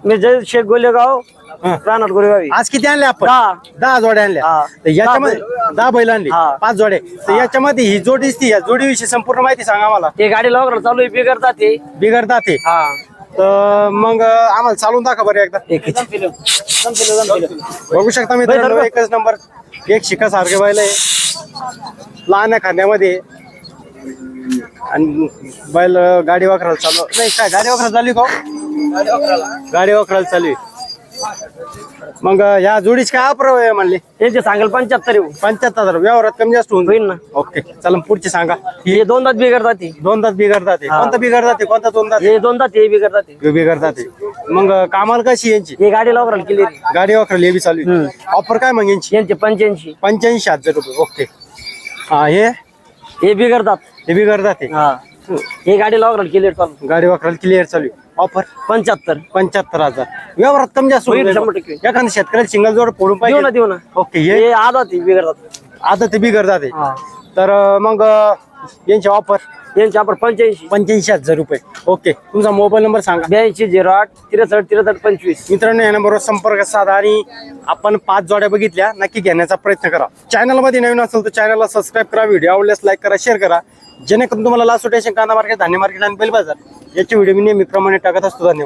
मी जय शेख गोलेगाव राहणार गोलेगावी. आज किती आणले आपण? 10 जोड्या आणल्या. हा. तर याच्यामध्ये 10 बैल आणली, हा. 5 जोडे. तर याच्यामध्ये ही जोडी दिसती, या जोडीविषयी संपूर्ण माहिती सांगा मला. ते गाडी लवकर चालू आहे बिघडतात ते. बिघडतात ते. हा तर मग आम्हाला चालून दाखवा बरं एकदा. बघू शकता मित्रांनो, एकच नंबर, एक शिका सारखे बैल आहे, लहान खाण्यामध्ये. आणि बैल गाडी वाकरायला चालू नाही काय, गाडी वाकरायला चालू का? गाडी वाकरायला चालू आहे. मग या जोडीच काय अप्रव आहे म्हणले? त्यांचे सांगाल 75 येऊ. 75,000. व्यवहारात कमी जास्त होऊन होईल ना. ओके, चला पुढची सांगा. हे 2 दात बिघडतात ते. 2 दात बिघडतात ते. हा. कोणतं बिघडतात ते? कोणता 2 दात? हे 2 दात हे बिघडतात ते. बिघडतात ते. मग कामाला कशी यांची? हे गाडी लवकर केली गाडी वाकरायला हे बी चालू आहे. ऑफर काय मग यांची? यांचे 85. 85,000 रुपये. ओके. हा, हे बिघडतात. हे बिघडतात ते. हा हे गाडी लवकर केली चालू. गाडी वाकरायला क्लिअर चालू आहे. ऑफर 75. 75,000. व्यवहारात कमी जास्त होईल, होईल. 100%. एखाद्या शेतकऱ्याला सिंगल जोड फोडून देऊ ना पाहिजे. देऊ ना. ओके. हे हे आधा ते बिघडतात. आता ते बिघडतात ते. हा. तर मग यांची ऑफर यांचे आपण 85. 85,000 रुपये. ओके. तुमचा मोबाईल नंबर सांगा. 82 08 63 63 25. मित्रांनो, या नंबरवर संपर्क साधा आणि आपण 5 जोड्या बघितल्या, नक्की घेण्याचा प्रयत्न करा. चॅनल मध्ये नवीन असेल तर चॅनलला सबस्क्राईब करा, व्हिडिओ आवडल्यास लाईक करा, शेअर करा, जेणेकरून तुम्हाला लासू स्टेशन, कांदा मार्केट, धान्य मार्केट आणि बेल बाजार याचे व्हिडिओ मी नेहमीप्रमाणे टाकत असतो. धन्यवाद.